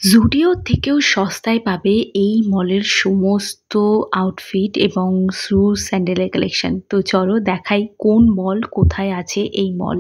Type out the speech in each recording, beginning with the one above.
জুডিওর থেকেও সস্তায় পাবে এই মলের সমস্ত আউটফিট এবং শু স্যান্ডেলের কালেকশন। তো চলো দেখাই কোন মল কোথায় আছে এই মল।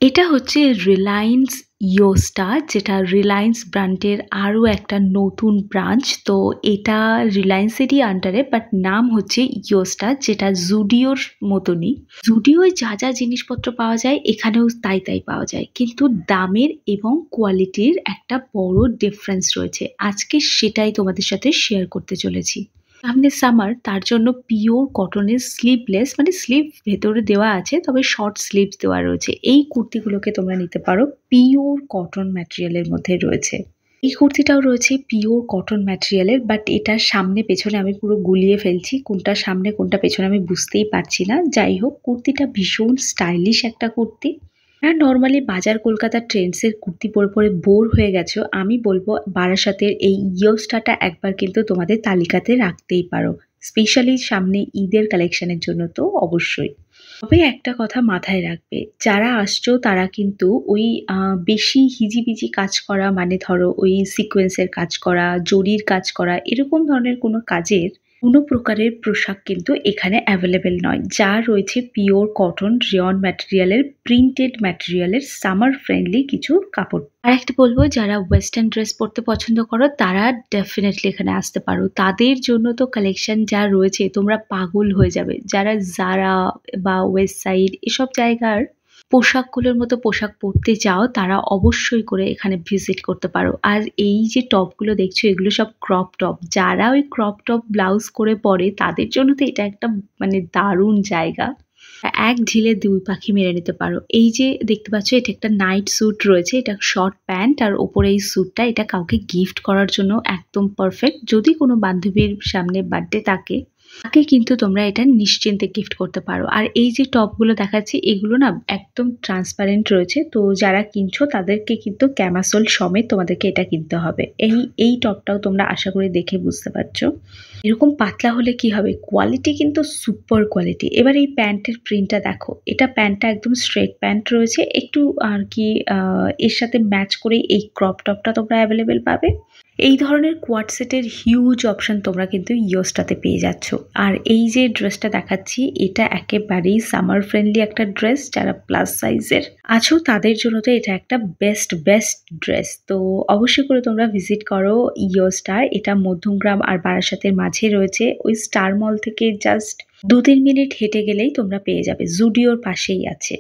এটা হচ্ছে রিলায়েন্স ইয়োস্টা, যেটা রিলায়েন্স ব্র্যান্ডের আরও একটা নতুন ব্রাঞ্চ। তো এটা রিলায়েন্সেরই আন্ডারে, বাট নাম হচ্ছে ইয়োস্টা, যেটা জুডিওর মতনই। জুডিওয় যা যা জিনিসপত্র পাওয়া যায় এখানেও তাই তাই পাওয়া যায়, কিন্তু দামের এবং কোয়ালিটির একটা বড় ডিফারেন্স রয়েছে। আজকে সেটাই তোমাদের সাথে শেয়ার করতে চলেছি। সামনে সামার, তার জন্য পিওর কটনের স্লিভলেস, মানে স্লিভ ভেতরে দেওয়া আছে তবে শর্ট স্লিভস দেওয়া রয়েছে, এই কুর্তিগুলোকে তোমরা নিতে পারো। পিওর কটন ম্যাটেরিয়ালের মধ্যে রয়েছে। এই কুর্তিটাও রয়েছে পিওর কটন ম্যাটেরিয়ালের, বাট এটার সামনে পেছনে আমি পুরো গুলিয়ে ফেলছি, কোনটা সামনে কোনটা পেছনে আমি বুঝতেই পারছি না। যাই হোক, কুর্তিটা ভীষণ স্টাইলিশ একটা কুর্তি। হ্যাঁ, নর্মালি বাজার কলকাতার ট্রেন্ডসের কুর্তি পরে পরে বোর হয়ে গেছো, আমি বলবো বারাসাতের এই ইয়োস্টাটা একবার কিন্তু তোমাদের তালিকাতে রাখতেই পারো, স্পেশালি সামনে ঈদের কালেকশনের জন্য তো অবশ্যই। তবে একটা কথা মাথায় রাখবে, যারা আসছো তারা কিন্তু ওই বেশি হিজিবিজি কাজ করা, মানে ধরো ওই সিকোয়েন্সের কাজ করা, জরির কাজ করা, এরকম ধরনের কোনো কাজের কোনো প্রকারের পোশাক কিন্তু এখানে অ্যাভেলেবেল নয়। যা রয়েছে পিওর কটন, রিয়ন ম্যাটেরিয়ালের, প্রিন্টেড ম্যাটেরিয়ালের, সামার ফ্রেন্ডলি কিছু কাপড়। আর একটা বলবো, যারা ওয়েস্টার্ন ড্রেস পরতে পছন্দ করো তারা ডেফিনেটলি এখানে আসতে পারো। তাদের জন্য তো কালেকশন যা রয়েছে তোমরা পাগল হয়ে যাবে। যারা জারা বা ওয়েস্ট সাইড এসব জায়গার পোশাকগুলোর মতো পোশাক পরতে চাও তারা অবশ্যই করে এখানে ভিজিট করতে পারো। আর এই যে টপগুলো দেখছো এগুলো সব ক্রপ টপ, যারা ওই ক্রপ টপ ব্লাউজ করে পরে তাদের জন্য তো এটা একটা মানে দারুণ জায়গা। এক ঢিলে দুই পাখি মেরে নিতে পারো। এই যে দেখতে পাচ্ছ, এটা একটা নাইট স্যুট রয়েছে, এটা শর্ট প্যান্ট আর ওপরে এই স্যুটটা, এটা কাউকে গিফট করার জন্য একদম পারফেক্ট। যদি কোনো বান্ধবীর সামনে বার্থডে থাকে তাকে কিন্তু তোমরা এটা নিশ্চিন্তে গিফট করতে পারো। আর এই যে টপগুলো দেখাচ্ছি এগুলো না একদম ট্রান্সপারেন্ট রয়েছে, তো যারা কিনছো তাদেরকে কিন্তু ক্যামাসোল সমেত তোমাদেরকে এটা কিনতে হবে। এই টপটাও তোমরা আশা করি দেখে বুঝতে পারছো। এরকম পাতলা হলে কি হবে, কোয়ালিটি কিন্তু সুপার কোয়ালিটি। এবার এই প্যান্টের প্রিন্টটা দেখো, এটা প্যান্টটা একদম স্ট্রেট প্যান্ট রয়েছে, একটু আর কি এর সাথে ম্যাচ করে এই ক্রপ টপটা তোমরা অ্যাভেলেবেল পাবে। এই ধরনের কোয়াড সেটের হিউজ অপশন তোমরা কিন্তু ইয়োস্টাতে পেয়ে যাচ্ছ। আর এই যে ড্রেসটা দেখাচ্ছি এটা একেবারেই সামার ফ্রেন্ডলি একটা ড্রেস। যারা প্লাস সাইজের আছো তাদের জন্য তো এটা একটা বেস্ট ড্রেস। তো অবশ্যই করে তোমরা ভিজিট করো ইয়োস্টা। এটা মধ্যমগ্রাম আর বারাসাতের মাঝে রয়েছে, ওই স্টার মল থেকে জাস্ট 2-3 মিনিট হেঁটে গেলেই তোমরা পেয়ে যাবে, জুডিওর পাশেই আছে।